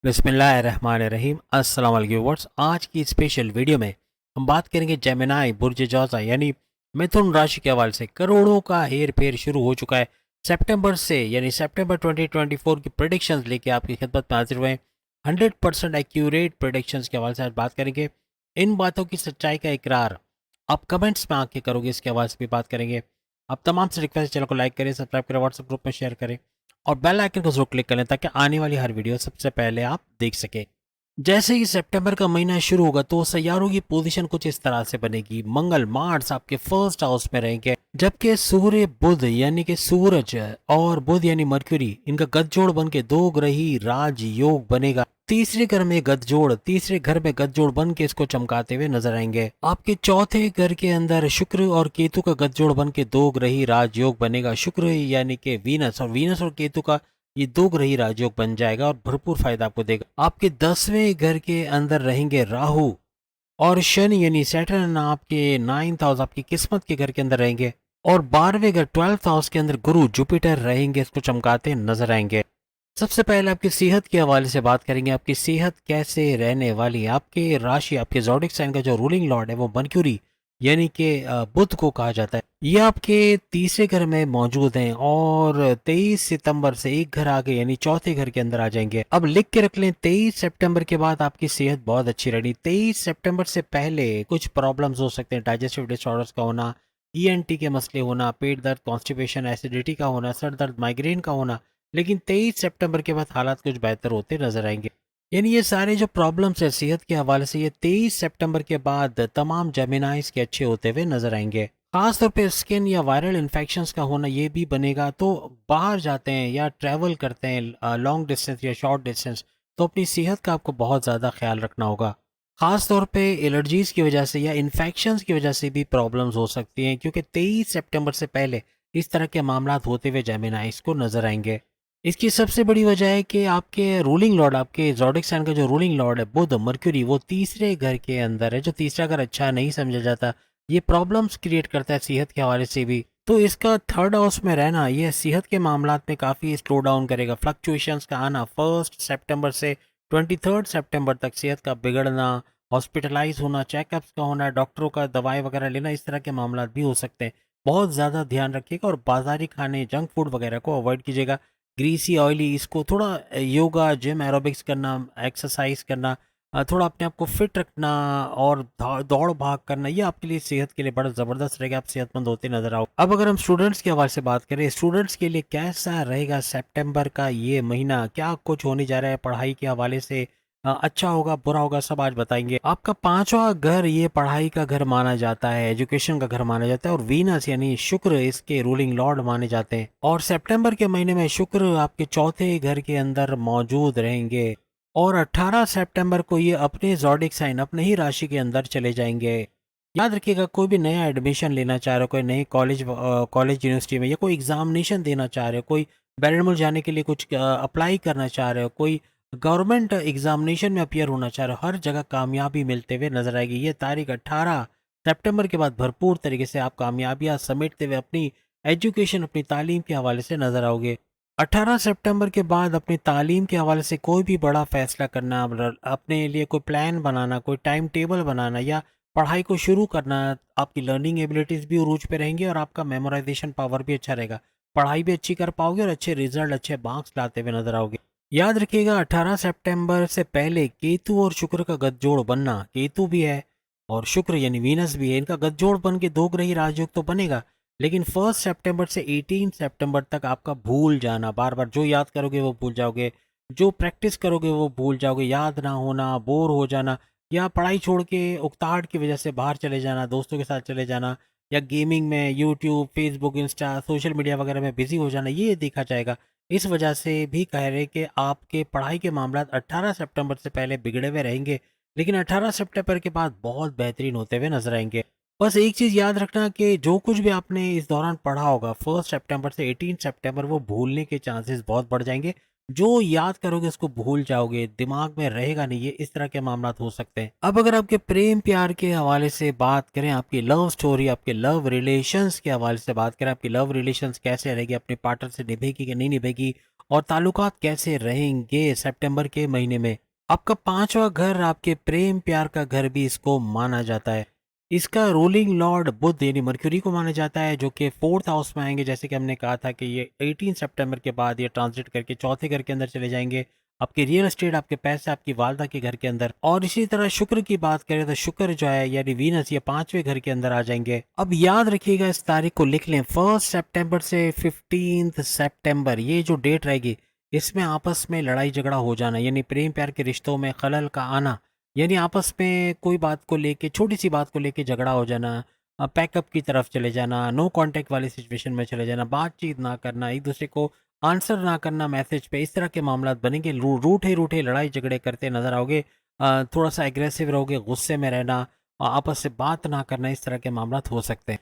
बिस्मिल्लाहिर्रहमानिर्रहीम। अस्सलाम वालेकुम व्यूअर्स। आज की स्पेशल वीडियो में हम बात करेंगे जेमिनाई बुर्ज जौज़ा यानी मिथुन राशि के हवाले से करोड़ों का हेर फेर शुरू हो चुका है। सितंबर से यानी सितंबर 2024 की प्रेडिक्शंस लेके आपकी खिदमत में हाजिर हुए हैं। 100% एक्यूरेट प्रेडिक्शंस के हवाले से आज बात करेंगे। इन बातों की सच्चाई का इकरार आप कमेंट्स में आके करोगे, इसके हवाले से भी बात करेंगे। आप तमाम से रिक्वेस्ट, चैनल को लाइक करें, सब्सक्राइब करें, व्हाट्सएप ग्रुप में शेयर करें और बेल आइकन को जरूर क्लिक करें ताकि आने वाली हर वीडियो सबसे पहले आप देख सकें। जैसे ही सितंबर का महीना शुरू होगा तो सैयारों की पोजीशन कुछ इस तरह से बनेगी। मंगल मार्स आपके फर्स्ट हाउस में रहेंगे, जबकि सूर्य बुध यानी कि सूरज और बुध यानी मर्क्यूरी, इनका गठजोड़ बन के दो ग्रही राज योग बनेगा। तीसरे घर में गठजोड़ बन के इसको चमकाते हुए नजर आएंगे। आपके चौथे घर के अंदर शुक्र और केतु का गठजोड़ बन के दो ग्रही राजयोग बनेगा। शुक्र यानी कि वीनस और केतु का ये दो ग्रही राजयोग बन जाएगा और भरपूर फायदा आपको देगा। आपके 10वें घर के अंदर रहेंगे राहु और शनि यानी सैटर्न, आपके 9th हाउस आपकी किस्मत के घर के अंदर रहेंगे और 12वें घर 12th हाउस के अंदर गुरु जुपिटर रहेंगे, इसको चमकाते नजर आएंगे। सबसे पहले आपकी सेहत के हवाले से बात करेंगे। आपकी सेहत कैसे रहने वाली है। आपके राशि, आपके ज़ोडिक साइन का जो रूलिंग लॉर्ड है वो मर्क्यूरी यानी कि बुध को कहा जाता है। ये आपके तीसरे घर में मौजूद हैं और 23 सितंबर से एक घर आगे यानी चौथे घर के अंदर आ जाएंगे। अब लिख के रख लें, 23 सितंबर के बाद आपकी सेहत बहुत अच्छी रहनी। 23 सितंबर से पहले कुछ प्रॉब्लम्स हो सकते हैं, डाइजेस्टिव डिसऑर्डर्स का होना, ईएनटी के मसले होना, पेट दर्द, कॉन्स्टिपेशन, एसिडिटी का होना, सर दर्द, माइग्रेन का होना। लेकिन 23 सितंबर के बाद हालात कुछ बेहतर होते नजर आएंगे। यानी ये सारे जो प्रॉब्लम्स है सेहत के हवाले से, ये 23 सितंबर के बाद तमाम जेमिनाइज के अच्छे होते हुए नजर आएंगे। खासतौर पे स्किन या वायरल इन्फेक्शंस का होना ये भी बनेगा। तो बाहर जाते हैं या ट्रैवल करते हैं लॉन्ग डिस्टेंस या शॉर्ट डिस्टेंस, तो अपनी सेहत का आपको बहुत ज़्यादा ख्याल रखना होगा। खास तौर पे एलर्जीज की वजह से या इन्फेक्शंस की वजह से भी प्रॉब्लम्स हो सकती हैं, क्योंकि 23 सितंबर से पहले इस तरह के मामला होते हुए जेमिनाइज को नजर आएंगे। इसकी सबसे बड़ी वजह है कि आपके रूलिंग लॉर्ड, आपके ज़ोडिक साइन का जो रूलिंग लॉर्ड है बुध मर्क्यूरी, वो तीसरे घर के अंदर है। जो तीसरा घर अच्छा नहीं समझा जाता, ये प्रॉब्लम्स क्रिएट करता है सेहत के हवाले से भी। तो इसका थर्ड हाउस में रहना यह सेहत के मामलात में काफ़ी स्लो डाउन करेगा। फ्लक्चुएशंस का आना 1 सितंबर से 23 सितंबर तक, सेहत का बिगड़ना, हॉस्पिटलाइज होना, चेकअप्स का होना, डॉक्टरों का दवाई वगैरह लेना, इस तरह के मामला भी हो सकते हैं। बहुत ज़्यादा ध्यान रखिएगा और बाजारी खाने, जंक फूड वगैरह को अवॉइड कीजिएगा। ग्रीसी ऑयली, इसको थोड़ा योगा, जिम, एरोबिक्स करना, एक्सरसाइज करना, थोड़ा अपने आप को फिट रखना और दौड़ भाग करना, ये आपके लिए सेहत के लिए बड़ा ज़बरदस्त रहेगा। आप सेहतमंद होते नजर आओ। अब अगर हम स्टूडेंट्स के हवाले से बात करें, स्टूडेंट्स के लिए कैसा रहेगा सितंबर का ये महीना, क्या कुछ होने जा रहा है पढ़ाई के हवाले से, अच्छा होगा बुरा होगा, सब आज बताएंगे। आपका 5वां घर ये पढ़ाई का घर माना जाता है, एजुकेशन का घर माना जाता है और वीनस यानी शुक्र इसके रूलिंग लॉर्ड माने जाते हैं। और सितंबर के महीने में शुक्र आपके चौथे घर के अंदर मौजूद रहेंगे और 18 सितंबर को ये अपने ज़ोडिक साइन, अपने ही राशि के अंदर चले जाएंगे। याद रखिएगा, कोई भी नया एडमिशन लेना चाह रहे हो, कोई नए कॉलेज यूनिवर्सिटी में, या कोई एग्जामिनेशन देना चाह रहे हो, कोई बैरिडमुल जाने के लिए कुछ अप्लाई करना चाह रहे हो, कोई गवर्नमेंट एग्जामिनेशन में अपियर होना चाह रहे हो, हर जगह कामयाबी मिलते हुए नजर आएगी। ये तारीख 18 सितंबर के बाद भरपूर तरीके से आप कामयाबियां समेटते हुए अपनी एजुकेशन, अपनी तालीम के हवाले से नजर आओगे। 18 सितंबर के बाद अपनी तालीम के हवाले से कोई भी बड़ा फैसला करना, अपने लिए कोई प्लान बनाना, कोई टाइम टेबल बनाना या पढ़ाई को शुरू करना, आपकी लर्निंग एबिलिटीज़ भी उरूज पे रहेंगी और आपका मेमोराइजेशन पावर भी अच्छा रहेगा। पढ़ाई भी अच्छी कर पाओगे और अच्छे रिजल्ट, अच्छे मार्क्स लाते हुए नजर आओगे। याद रखिएगा, 18 सितंबर से पहले केतु और शुक्र का गठजोड़ बनना, केतु भी है और शुक्र यानी वीनस भी है, इनका गठजोड़ बन के दो ग्रही राजयोग तो बनेगा। लेकिन 1 सितंबर से 18 सितंबर तक आपका भूल जाना, बार बार जो याद करोगे वो भूल जाओगे, जो प्रैक्टिस करोगे वो भूल जाओगे, याद ना होना, बोर हो जाना या पढ़ाई छोड़ के उकताहट की वजह से बाहर चले जाना, दोस्तों के साथ चले जाना या गेमिंग में YouTube, Facebook, Insta, social media वगैरह में बिजी हो जाना, ये देखा जाएगा। इस वजह से भी कह रहे कि आपके पढ़ाई के मामला 18 सितंबर से पहले बिगड़े हुए रहेंगे, लेकिन 18 सितंबर के बाद बहुत बेहतरीन होते हुए नजर आएंगे। बस एक चीज़ याद रखना कि जो कुछ भी आपने इस दौरान पढ़ा होगा 1 सितंबर से 18 सितंबर, वो भूलने के चांसेस बहुत बढ़ जाएंगे। जो याद करोगे उसको भूल जाओगे, दिमाग में रहेगा नहीं, ये इस तरह के मामलात हो सकते हैं। अब अगर आपके प्रेम प्यार के हवाले से बात करें, आपकी लव स्टोरी, आपके लव रिलेशंस के हवाले से बात करें, आपकी लव रिलेशंस कैसे रहेगी, अपने पार्टनर से निभेगी कि नहीं निभेगी, और ताल्लुकात कैसे रहेंगे सितंबर के महीने में। आपका 5वां घर आपके प्रेम प्यार का घर भी इसको माना जाता है। इसका रूलिंग लॉर्ड बुध यानी मर्क्यूरी को माना जाता है, जो कि 4th हाउस में आएंगे। जैसे कि हमने कहा था कि ये 18 सितंबर के बाद ये ट्रांजिट करके चौथे घर के अंदर चले जाएंगे, आपके रियल एस्टेट, आपके पैसे, आपकी वालदा के घर के अंदर। और इसी तरह शुक्र की बात करें तो शुक्र जो है यानी वीनस, ये 5वें घर के अंदर आ जाएंगे। अब याद रखिएगा, इस तारीख को लिख लें, 1 सितंबर से 15 सितंबर, ये जो डेट रहेगी इसमें आपस में लड़ाई झगड़ा हो जाना, यानी प्रेम प्यार के रिश्तों में खलल का आना, यानी आपस में कोई बात को लेके, छोटी सी बात को लेके झगड़ा हो जाना, पैकअप की तरफ चले जाना, नो कांटेक्ट वाली सिचुएशन में चले जाना, बातचीत ना करना, एक दूसरे को आंसर ना करना मैसेज पे, इस तरह के मामला बनेंगे। रूठे रूठे लड़ाई झगड़े करते नजर आओगे, थोड़ा सा एग्रेसिव रहोगे, गुस्से में रहना, आपस से बात ना करना, इस तरह के मामला हो सकते हैं।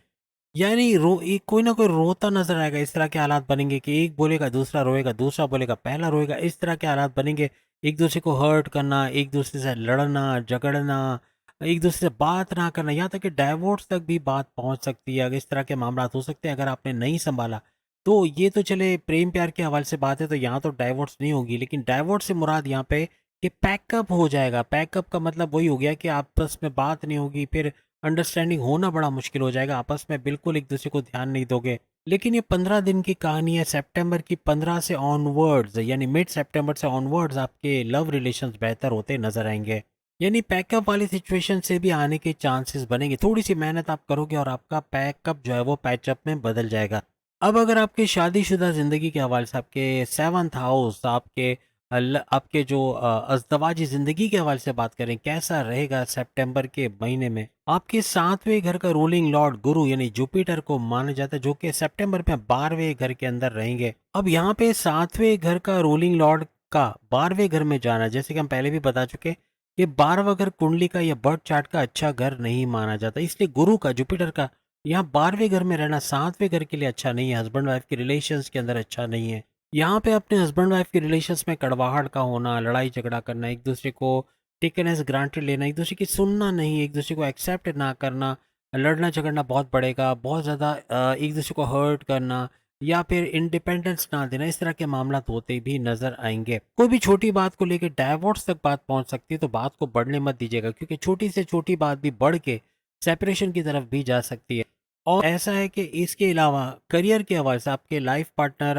यानी कोई ना कोई रोता नजर आएगा, इस तरह के हालात बनेंगे कि एक बोलेगा दूसरा रोएगा, दूसरा बोलेगा पहला रोएगा, इस तरह के हालात बनेंगे। एक दूसरे को हर्ट करना, एक दूसरे से लड़ना झगड़ना, एक दूसरे से बात ना करना, यहाँ तक कि डाइवोर्स तक भी बात पहुंच सकती है। अगर इस तरह के मामला हो सकते हैं अगर आपने नहीं संभाला तो। ये तो चले प्रेम प्यार के हवाले से बात है, तो यहाँ तो डाइवोर्स नहीं होगी, लेकिन डाइवोर्स से मुराद यहाँ पे कि पैकअप हो जाएगा। पैकअप का मतलब वही हो गया कि आपस में बात नहीं होगी, फिर अंडरस्टैंडिंग होना बड़ा मुश्किल हो जाएगा, आपस में बिल्कुल एक दूसरे को ध्यान नहीं दोगे। लेकिन ये 15 दिन की कहानी है, सितंबर की 15 से ऑनवर्ड्स यानी मिड सितंबर से ऑनवर्ड्स आपके लव रिलेशंस बेहतर होते नजर आएंगे। यानी पैकअप वाली सिचुएशन से भी आने के चांसेस बनेंगे, थोड़ी सी मेहनत आप करोगे और आपका पैकअप जो है वो पैचअप में बदल जाएगा। अब अगर आपकी शादीशुदा ज़िंदगी के हवाले से, आपके 7th हाउस, आपके जो अज़दवाजी ज़िंदगी के हवाले से बात करें, कैसा रहेगा सितंबर के महीने में। आपके 7वें घर का रूलिंग लॉर्ड गुरु यानी जुपिटर को माना जाता है, जो कि सितंबर में 12वें घर के अंदर रहेंगे। अब यहाँ पे 7वें घर का रूलिंग लॉर्ड का 12वें घर में जाना, जैसे कि हम पहले भी बता चुके, ये 12वां घर कुंडली का या बर्थ चार्ट का अच्छा घर नहीं माना जाता, इसलिए गुरु का, जुपिटर का यहाँ 12वें घर में रहना 7वें घर के लिए अच्छा नहीं है, हस्बैंड वाइफ के रिलेशंस के अंदर अच्छा नहीं है। यहाँ पे अपने हस्बैंड वाइफ के रिलेशंस में कड़वाहट का होना, लड़ाई झगड़ा करना, एक दूसरे को टेकन एज ग्रांटेड लेना, एक दूसरे की सुनना नहीं, एक दूसरे को एक्सेप्ट ना करना, लड़ना झगड़ना बहुत बढ़ेगा, बहुत ज़्यादा एक दूसरे को हर्ट करना या फिर इंडिपेंडेंस ना देना, इस तरह के मामला होते भी नजर आएंगे। कोई भी छोटी बात को लेकर डाइवोर्स तक बात पहुंच सकती है, तो बात को बढ़ने मत दीजिएगा, क्योंकि छोटी से छोटी बात भी बढ़ के सेपरेशन की तरफ भी जा सकती है। और ऐसा है कि इसके अलावा करियर के हवाले से, आपके लाइफ पार्टनर,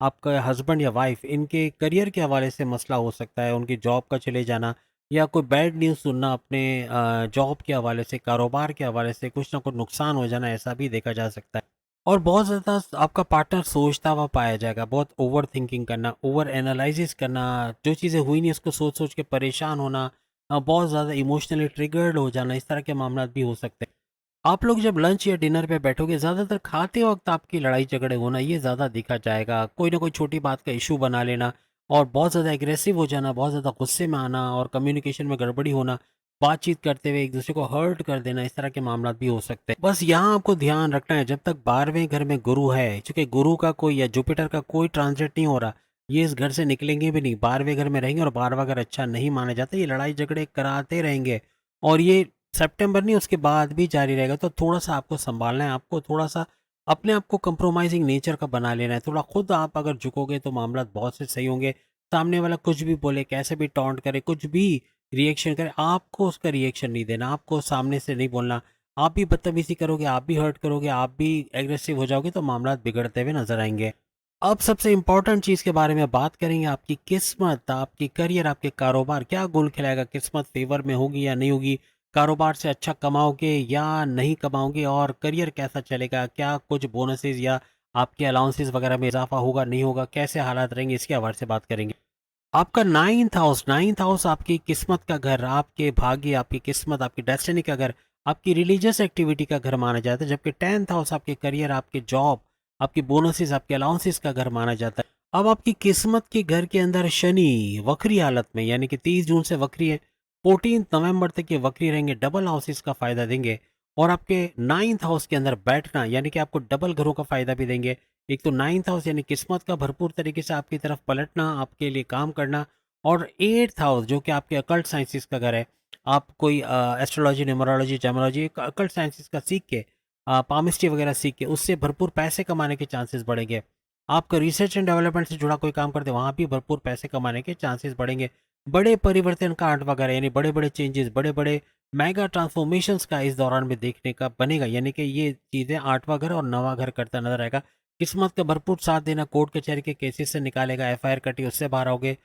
आपका हस्बैंड या वाइफ, इनके करियर के हवाले से मसला हो सकता है, उनकी जॉब का चले जाना या कोई बैड न्यूज़ सुनना अपने जॉब के हवाले से, कारोबार के हवाले से कुछ ना कुछ नुकसान हो जाना, ऐसा भी देखा जा सकता है। और बहुत ज़्यादा आपका पार्टनर सोचता हुआ पाया जाएगा, बहुत ओवर थिंकिंग करना, ओवर एनालिसिस करना, जो चीज़ें हुई नहीं उसको सोच सोच के परेशान होना, बहुत ज़्यादा इमोशनली ट्रिगर्ड हो जाना, इस तरह के मामला भी हो सकते हैं। आप लोग जब लंच या डिनर पे बैठोगे, ज़्यादातर खाते वक्त आपकी लड़ाई झगड़े होना ये ज़्यादा देखा जाएगा। कोई ना कोई छोटी बात का इशू बना लेना और बहुत ज़्यादा एग्रेसिव हो जाना, बहुत ज़्यादा गुस्से में आना और कम्युनिकेशन में गड़बड़ी होना, बातचीत करते हुए एक दूसरे को हर्ट कर देना, इस तरह के मामला भी हो सकते हैं। बस यहाँ आपको ध्यान रखना है, जब तक 12वें घर में गुरु है, चूंकि गुरु का कोई या जुपिटर का कोई ट्रांजिट नहीं हो रहा, ये इस घर से निकलेंगे भी नहीं, 12वें घर में रहेंगे और 12वां घर अच्छा नहीं माना जाता, ये लड़ाई झगड़े कराते रहेंगे और ये सितंबर नहीं उसके बाद भी जारी रहेगा। तो थोड़ा सा आपको संभालना है, आपको थोड़ा सा अपने आप को कंप्रोमाइजिंग नेचर का बना लेना है। थोड़ा खुद आप अगर झुकोगे तो मामला बहुत से सही होंगे। सामने वाला कुछ भी बोले, कैसे भी टॉन्ट करे, कुछ भी रिएक्शन करे, आपको उसका रिएक्शन नहीं देना, आपको सामने से नहीं बोलना। आप भी बदतमीजी करोगे, आप भी हर्ट करोगे, आप भी एग्रेसिव हो जाओगे, तो मामला बिगड़ते हुए नजर आएंगे। अब सबसे इंपॉर्टेंट चीज़ के बारे में बात करेंगे, आपकी किस्मत, आपकी करियर, आपके कारोबार क्या गोल खिलाएगा, किस्मत फेवर में होगी या नहीं होगी, कारोबार से अच्छा कमाओगे या नहीं कमाओगे, और करियर कैसा चलेगा, क्या कुछ बोनसेस या आपके अलाउंसेस वगैरह में इजाफा होगा नहीं होगा, कैसे हालात रहेंगे, इसके हवाले से बात करेंगे। आपका नाइन्थ हाउस आपकी किस्मत का घर, आपके भाग्य, आपकी किस्मत, आपकी डेस्टिनी का घर, आपकी रिलीजियस एक्टिविटी का घर माना जाता है, जबकि 10th हाउस आपके करियर, आपके जॉब, आपकी बोनसेस, आपके अलाउंसेस का घर माना जाता है। अब आपकी किस्मत के घर के अंदर शनि वक्री हालत में, यानी कि 30 जून से वक्री है, 14 नवंबर तक ये वक्री रहेंगे, डबल हाउसेस का फायदा देंगे और आपके 9th हाउस के अंदर बैठना यानी कि आपको डबल घरों का फायदा भी देंगे। एक तो 9th हाउस यानी किस्मत का भरपूर तरीके से आपकी तरफ पलटना, आपके लिए काम करना, और 8th हाउस जो कि आपके अकल्ट साइंसेस का घर है। आप कोई astrology, numerology, gemology, occult sciences का सीख के, पामिस्ट्री वगैरह सीख के उससे भरपूर पैसे कमाने के चांसेस बढ़ेंगे। आपका रिसर्च एंड डेवलपमेंट से जुड़ा कोई काम करते हैं, वहाँ भी भरपूर पैसे कमाने के चांसेस बढ़ेंगे। बड़े परिवर्तन का आर्ट वगैरह यानी बड़े-बड़े चेंजेस, बड़े-बड़े मेगा ट्रांसफॉर्मेशंस का इस दौरान में देखने का बनेगा, यानी कि ये चीज़ें 8वां घर और 9वां घर करता नजर आएगा। किस्मत का भरपूर साथ देना, कोर्ट कचहरी के केसेस से निकालेगा, एफआईआर कटी उससे बाहर आओगे।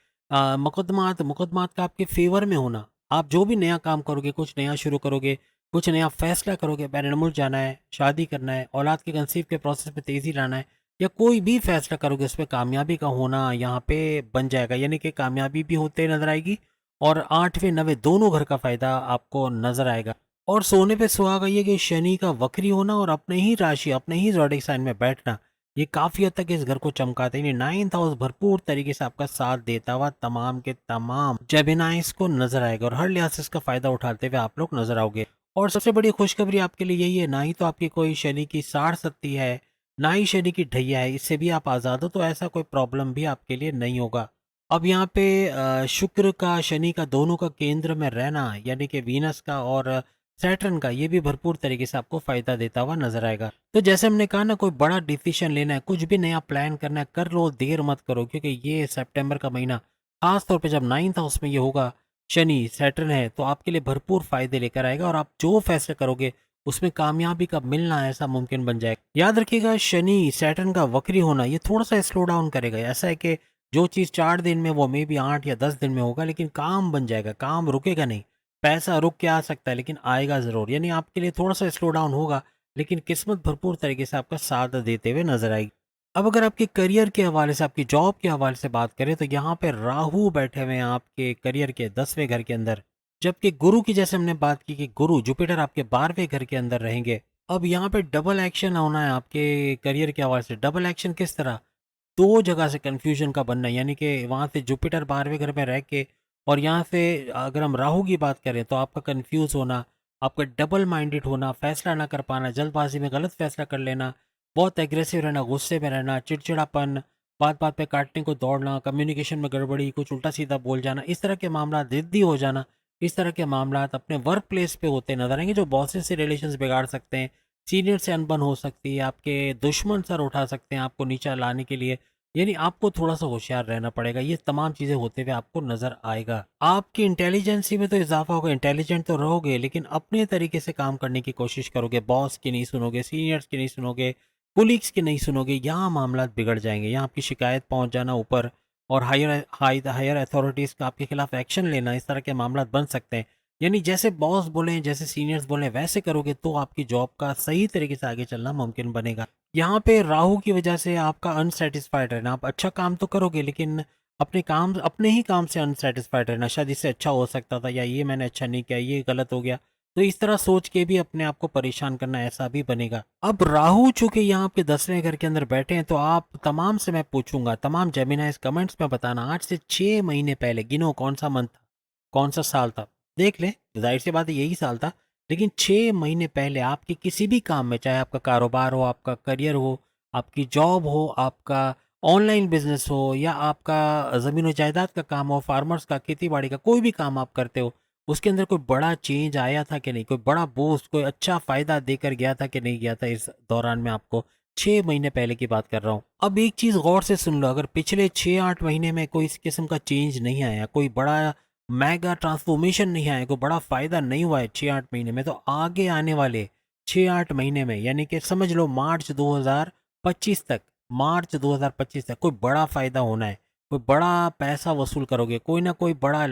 मुकदमात मुकदमात का आपके फेवर में होना, आप जो भी नया काम करोगे, कुछ नया शुरू करोगे, कुछ नया फैसला करोगे, बैरमुल्क जाना है, शादी करना है, औलाद के कंसीव के प्रोसेस में तेज़ी लाना है, या कोई भी फैसला करोगे उसमें कामयाबी का होना यहाँ पे बन जाएगा, यानी कि कामयाबी भी होते नजर आएगी और 8वें 9वें दोनों घर का फायदा आपको नजर आएगा। और सोने पे सुहागा ये कि शनि का वक्री होना और अपने ही राशि, अपने ही ज़ोडिएक साइन में बैठना, ये काफ़ी हद तक इस घर को चमकाते हैं। 9th हाउस भरपूर तरीके से आपका साथ देता हुआ तमाम के तमाम जेमिनाइज को नजर आएगा और हर लिहाज से इसका फायदा उठाते हुए आप लोग नजर आओगे। और सबसे बड़ी खुशखबरी आपके लिए यही है, ना ही तो आपकी कोई शनि की साढ़ सत्ती है, ना ही शनि की ढैया है, इससे भी आप आज़ाद हो, तो ऐसा कोई प्रॉब्लम भी आपके लिए नहीं होगा। अब यहाँ पे शुक्र का, शनि का दोनों का केंद्र में रहना, यानी कि वीनस का और सैटर्न का, ये भी भरपूर तरीके से आपको फायदा देता हुआ नजर आएगा। तो जैसे हमने कहा ना, कोई बड़ा डिसीजन लेना है, कुछ भी नया प्लान करना है, कर लो, देर मत करो, क्योंकि ये सितंबर का महीना खास तौर पे जब 9th हाउस में ये होगा, शनि सैटर्न है, तो आपके लिए भरपूर फायदे लेकर आएगा और आप जो फैसले करोगे उसमें कामयाबी का मिलना ऐसा मुमकिन बन जाएगा। याद रखिएगा, शनि सैटर्न का वक्री होना ये थोड़ा सा स्लो डाउन करेगा। ऐसा है कि जो चीज़ 4 दिन में वो मे बी 8 या 10 दिन में होगा, लेकिन काम बन जाएगा, काम रुकेगा नहीं। पैसा रुक के आ सकता है लेकिन आएगा ज़रूर, यानी आपके लिए थोड़ा सा स्लो डाउन होगा, लेकिन किस्मत भरपूर तरीके से आपका साथ देते हुए नजर आएगी। अब अगर आपके करियर के हवाले से, आपकी जॉब के हवाले से बात करें, तो यहाँ पे राहु बैठे हुए हैं आपके करियर के 10वें घर के अंदर, जबकि गुरु की जैसे हमने बात की कि गुरु जुपिटर आपके 12वें घर के अंदर रहेंगे। अब यहाँ पे डबल एक्शन होना है आपके करियर के हवाले से। डबल एक्शन किस तरह? दो जगह से कन्फ्यूजन का बनना, यानी कि वहाँ से जुपिटर 12वें घर में रह के, और यहाँ से अगर हम राहु की बात करें तो आपका कन्फ्यूज होना, आपका डबल माइंडेड होना, फैसला ना कर पाना, जल्दबाजी में गलत फैसला कर लेना, बहुत एग्रेसिव रहना, गुस्से में रहना, चिड़चिड़ापन, बात बात पे काटने को दौड़ना, कम्युनिकेशन में गड़बड़ी, कुछ उल्टा सीधा बोल जाना, इस तरह के मामला, जिद्दी हो जाना, इस तरह के मामला अपने वर्क प्लेस पे होते नजर आएंगे, जो बॉसेस से रिलेशंस बिगाड़ सकते हैं, सीनियर से अनबन हो सकती है, आपके दुश्मन सर उठा सकते हैं आपको नीचा लाने के लिए, यानी आपको थोड़ा सा होशियार रहना पड़ेगा। ये तमाम चीज़ें होते हुए आपको नज़र आएगा। आपकी इंटेलिजेंसी में तो इजाफा होगा, इंटेलिजेंट तो रहोगे, लेकिन अपने तरीके से काम करने की कोशिश करोगे, बॉस की नहीं सुनोगे, सीनियर्स की नहीं सुनोगे, कुलीग्स की नहीं सुनोगे, यहाँ मामला बिगड़ जाएंगे। यहाँ आपकी शिकायत पहुँच जाना ऊपर, और हायर अथॉरिटीज़ का आपके खिलाफ एक्शन लेना, इस तरह के मामला बन सकते हैं। यानी जैसे बॉस बोले, जैसे सीनियर्स बोले, वैसे करोगे तो आपकी जॉब का सही तरीके से आगे चलना मुमकिन बनेगा। यहाँ पे राहु की वजह से आपका अनसेटिस्फाइड रहना, आप अच्छा काम तो करोगे लेकिन अपने ही काम से अनसेटिस्फाइड रहना, शायद इससे अच्छा हो सकता था, या ये मैंने अच्छा नहीं किया, ये गलत हो गया, तो इस तरह सोच के भी अपने आप को परेशान करना, ऐसा भी बनेगा। अब राहु चूंकि यहाँ आपके 10वें घर के अंदर बैठे हैं, तो आप तमाम से मैं पूछूंगा, तमाम जेमिनाइज कमेंट्स में बताना, आज से 6 महीने पहले गिनो कौन सा मंथ था, कौन सा साल था, देख ले, जाहिर सी बात है यही साल था। लेकिन 6 महीने पहले आपके किसी भी काम में, चाहे आपका कारोबार हो, आपका करियर हो, आपकी जॉब हो, आपका ऑनलाइन बिजनेस हो, या आपका ज़मीन जायदाद का काम हो, फार्मर्स का, खेती बाड़ी का, कोई भी काम आप करते हो, उसके अंदर कोई बड़ा चेंज आया था कि नहीं, कोई बड़ा बूस्ट, कोई अच्छा फायदा देकर गया था कि नहीं गया था इस दौरान में आपको। 6 महीने पहले की बात कर रहा हूँ। अब एक चीज़ गौर से सुन लो, अगर पिछले 6-8 महीने में कोई इस किस्म का चेंज नहीं आया, कोई बड़ा मेगा ट्रांसफॉर्मेशन नहीं आया, कोई बड़ा फायदा नहीं हुआ है 6-8 महीने में, तो आगे आने वाले 6-8 महीने में, यानी कि समझ लो मार्च 2025 तक, मार्च 2025 तक कोई बड़ा फायदा होना है, कोई बड़ा पैसा वसूल करोगे, कोई ना कोई बड़ा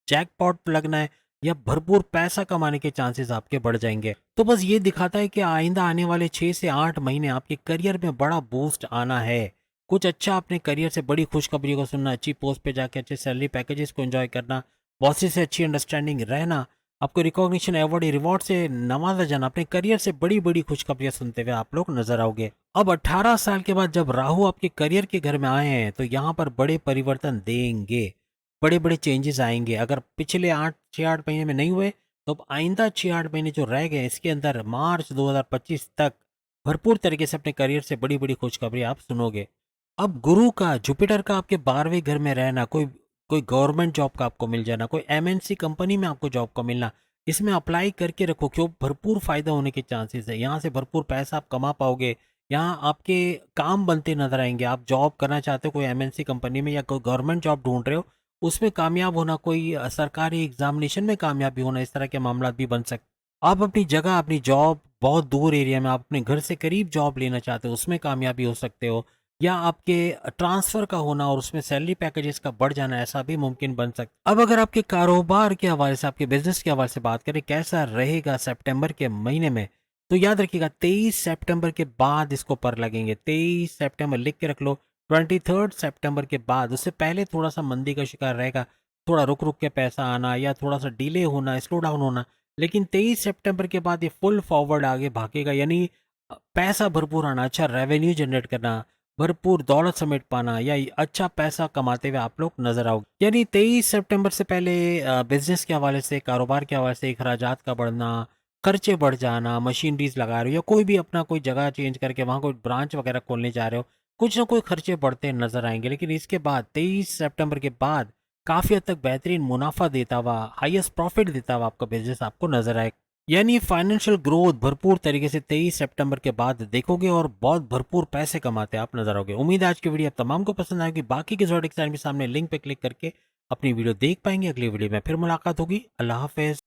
जैकपॉट लगना है, या भरपूर पैसा कमाने के चांसेस आपके बढ़ जाएंगे। तो बस ये दिखाता है कि आइंदा आने वाले 6 से 8 महीने आपके करियर में बड़ा बूस्ट आना है। कुछ अच्छा अपने करियर से, बड़ी खुशखबरी को सुनना, अच्छी पोस्ट पे जाके अच्छे सैलरी पैकेजेस को एंजॉय करना, बॉसेस से अच्छी अंडरस्टैंडिंग रहना, आपको रिकॉग्निशन, अवार्ड, रिवॉर्ड से नवाजा जाना, अपने करियर से बड़ी बड़ी खुशखबरियां सुनते हुए आप लोग नजर आओगे। अब 18 साल के बाद जब राहु आपके करियर के घर में आए हैं, तो यहाँ पर बड़े परिवर्तन देंगे, बड़े बड़े चेंजेस आएंगे। अगर पिछले 6-8 महीने में नहीं हुए, तो अब आइंदा 6-8 महीने जो रह गए, इसके अंदर मार्च 2025 तक भरपूर तरीके से अपने करियर से बड़ी बड़ी खुशखबरी आप सुनोगे। अब गुरु का, जुपिटर का आपके 12वें घर में रहना, कोई कोई गवर्नमेंट जॉब का आपको मिल जाना, कोई एमएनसी कंपनी में आपको जॉब का मिलना, इसमें अप्लाई करके रखो, क्यों भरपूर फायदा होने के चांसेस है। यहाँ से भरपूर पैसा आप कमा पाओगे। यहाँ आपके काम बनते नजर आएंगे। आप जॉब करना चाहते हो कोई एमएनसी कंपनी में या कोई गवर्नमेंट जॉब ढूंढ रहे हो, उसमें कामयाब होना, कोई सरकारी एग्जामिनेशन में कामयाबी होना, इस तरह के मामला भी बन सकते। आप अपनी जगह, अपनी जॉब बहुत दूर एरिया में, आप अपने घर से करीब जॉब लेना चाहते हो, उसमें कामयाबी हो सकते हो। या आपके ट्रांसफर का होना और उसमें सैलरी पैकेजेस का बढ़ जाना, ऐसा भी मुमकिन बन सकता। अब अगर आपके कारोबार के हवाले से, आपके बिजनेस के हवाले से बात करें कैसा रहेगा सितंबर के महीने में, तो याद रखिएगा 23 सितंबर के बाद इसको पर लगेंगे। 23 सितंबर लिख के रख लो। 23 सितंबर के बाद, उससे पहले थोड़ा सा मंदी का शिकार रहेगा, थोड़ा रुक रुक के पैसा आना या थोड़ा सा डिले होना, स्लो डाउन होना। लेकिन 23 सितंबर के बाद ये फुल फॉरवर्ड आगे भागेगा, यानी पैसा भरपूर आना, अच्छा रेवेन्यू जनरेट करना, भरपूर दौलत समेट पाना, या अच्छा पैसा कमाते हुए आप लोग नजर आओगे। यानी 23 सितंबर से पहले बिजनेस के हवाले से, कारोबार के हवाले से अखराजात का बढ़ना, खर्चे बढ़ जाना, मशीनरीज लगा रहे हो या कोई भी अपना कोई जगह चेंज करके वहाँ कोई ब्रांच वगैरह खोलने जा रहे हो, कुछ ना कोई खर्चे बढ़ते नजर आएंगे। लेकिन इसके बाद 23 सितंबर के बाद काफ़ी हद तक बेहतरीन मुनाफा देता हुआ, हाईएस्ट प्रॉफिट देता हुआ आपका बिजनेस आपको नजर आएगा। यानी फाइनेंशियल ग्रोथ भरपूर तरीके से 23 सितंबर के बाद देखोगे और बहुत भरपूर पैसे कमाते आप नजर आओगे। उम्मीद है आज की वीडियो आप तमाम को पसंद आएगी। बाकी के ज़ोडिक साइन भी सामने लिंक पे क्लिक करके अपनी वीडियो देख पाएंगे। अगली वीडियो में फिर मुलाकात होगी। अल्लाह हाफिज।